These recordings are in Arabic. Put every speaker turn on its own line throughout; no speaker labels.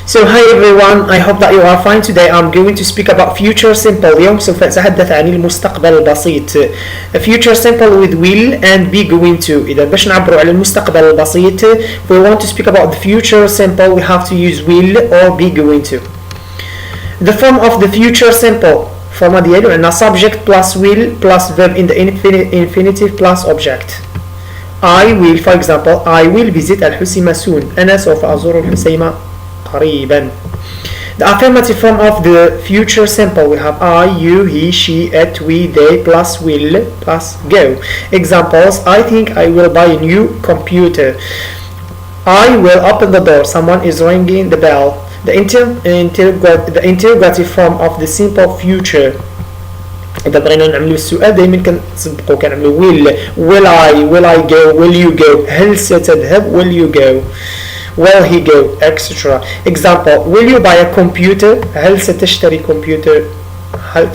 So hi everyone, I hope that you are fine. Today I'm going to speak about future simple. اليوم سوف أتحدث عن المستقبل البسيط. A future simple with will and be going to. إذا باش نعبروا على المستقبل البسيط, if we want to speak about the future simple, we have to use will or be going to. The form of the future simple. forma ديالو عندنا subject plus will plus verb in the infinitive plus object. I will, for example, I will visit الحسيمة soon. أنا سوف أزور الحسيمة قريبا. The affirmative form of the future simple, we have I, you, he, she, it, we, they plus will plus go. Examples: I think I will buy a new computer. I will open the door. Someone is ringing the bell. The interrogative form of the simple future. إذا بغينا نعملو السؤال دايما كنسبقو كنعملو will I go, will you go, هل ستذهب, will you go, will he go, etc. Example: will you buy a computer? هل ستشتري كمبيوتر؟ هل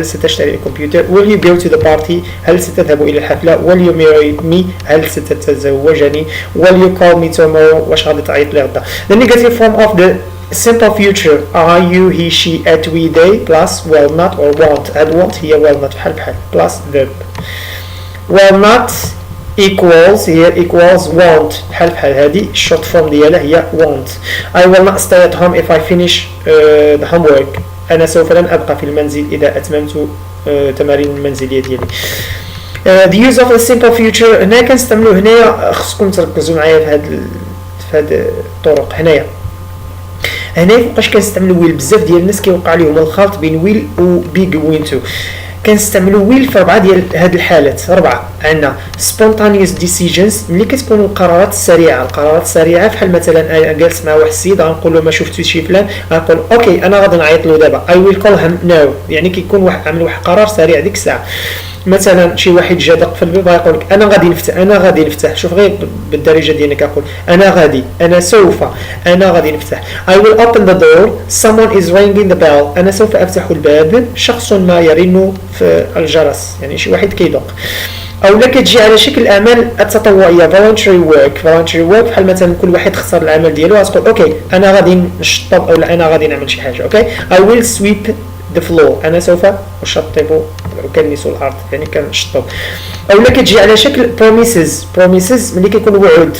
ستشتري كمبيوتر؟ will you go to the party? هل ستذهب إلى الحفلة؟ will you marry me? هل ستتزوجني؟ will you call me tomorrow? واش غادي تعيط لي غدا؟ The negative form of the simple future: I, you, he, she, it, we, they plus will not or won't. هاد won't هي will not بحال plus verb. will not equals here equals won't بحال هادي short form ديالها هي won't. I will not stay at home if I finish the homework. أنا سوف لن أبقى في المنزل إذا أتممت تمارين المنزلية ديالي. The use of the simple future هنا كنستعملو هنايا, خصكم تركزوا معايا في هاد الطرق. هنايا فوقاش كنستعملو ويل. بزاف ديال الناس كيوقع لهم الخلط بين ويل و بي جوين تو. كنستعملو ويل في 4 ديال هاد الحالات. 4 عندنا spontaneous decisions, ملي كتكونوا القرارات السريعه. بحال مثلا جالس مع واحد السيد غنقول له ما شفتوش شي فلان, غنقول اوكي انا غادي نعيط له دابا. I will call him now. يعني كيكون واحد عامل واحد قرار سريع ديك الساعه. مثلا شي واحد جا دق في الباب غيقول لك انا غادي نفتح. شوف غير بالدارجه ديالنا كنقول انا سوف غادي نفتح. I will open the door. Someone is ringing the bell. انا سوف افتح الباب. شخص ما يرن في الجرس, يعني شي واحد كيدق. او لا كتجي على شكل اعمال التطوعيه voluntary work بحال مثلا كل واحد اختار العمل ديالو غتقول اوكي انا غادي نشطب او لا انا غادي نعمل شي حاجه. اوكي I will sweep the floor. انا سوف اشطب وكنسوا الارض, يعني كنشطب. او لا كتجي على شكل promises ملي كيكون وعود.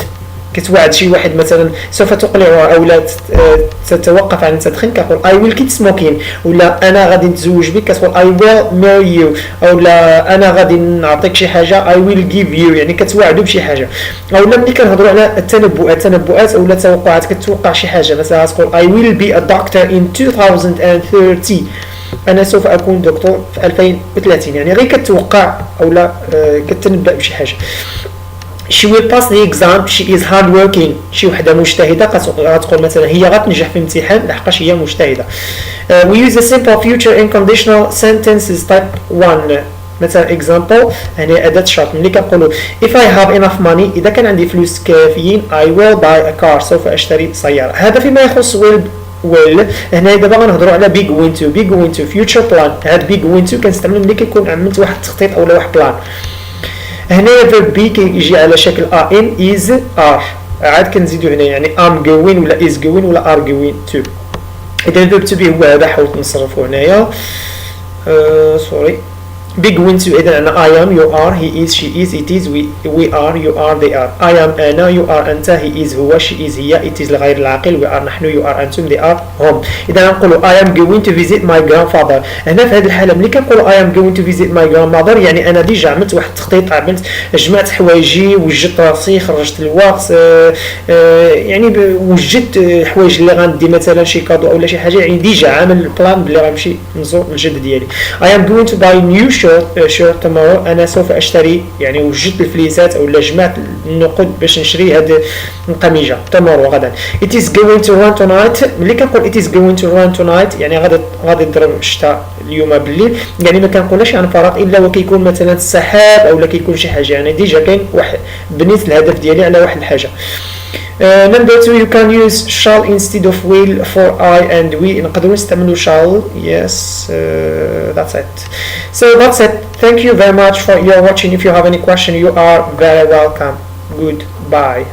كتوعد شي واحد مثلا سوف تقلع او لا تتوقف عن التدخين, كتقول I will quit smoking. ولا انا غادي نتزوج بك, كتقول I will marry you. او لا انا غادي نعطيك شي حاجه I will give you, يعني كتوعدوا بشي حاجه. او لا ملي كنهضروا على التنبؤات او لا توقعات, كتوقع شي حاجه مثلا تقول I will be a doctor in 2030. انا سوف اكون دكتور في 2030, يعني غير كتوقع او لا كتنبأ بشي حاجه. She will pass the exam. She is hard working. شي وحده مجتهده غتقول مثلا هي غتنجح في الامتحان لحقاش هي مجتهده. We use the simple future in conditional sentences type 1. مثلا example هنا أداة شرط. ملي كنقولوا if I have enough money, إذا كان عندي فلوس كافيين, I will buy a car. سوف أشتري سيارة. هذا فيما يخص will. هنا دابا غنهضروا على be going to future plan. هاد be going to كنستعملو ملي كيكون عملت واحد التخطيط او واحد بلان. هنا verb be كيجي على شكل am, is, are. عاد كنزيدو هنا يعني am going ولا is going ولا are going to. إذا verb to be هو هذا, حاولت نصرفو هنايا. sorry. be going to إذا عندنا I am, you are, he is, she is, it is, we are, you are, they are. I am أنا, you are أنت, he is هو, she is هي, it is لغير العاقل, we are نحن, you are أنتم, they are هم. إذا نقولوا I am going to visit my grandfather. هنا في هذه الحالة ملي كنقولوا I am going to visit my grandmother, يعني أنا ديجا عملت واحد التخطيط, جمعت حوايجي, وجدت راسي, خرجت الوقت, يعني وجدت حوايج اللي غندي مثلا شي كادو أو لا شي حاجة, يعني ديجا عامل البلان بلي غنمشي نزور الجد ديالي. I am going to buy new shirt tomorrow. أنا سوف أشتري, يعني وجدت الفليسات أو جمعت النقود باش نشري هاد القميجة tomorrow غدا. It is going to rain tonight. ملي كنقول it is going to rain tonight, يعني غادي تضرب الشتاء اليوم بالليل, يعني ما كنقولش عن فراغ الا وكيكون مثلا السحاب او لا كيكون شي حاجة, يعني ديجا كاين واحد بنيت الهدف ديالي على واحد الحاجة. Number 2, you can use shall instead of will for I and we. نقدروا نستعملوا shall. Yes, that's it. So that's it. Thank you very much for your watching. If you have any question, you are very welcome. Goodbye.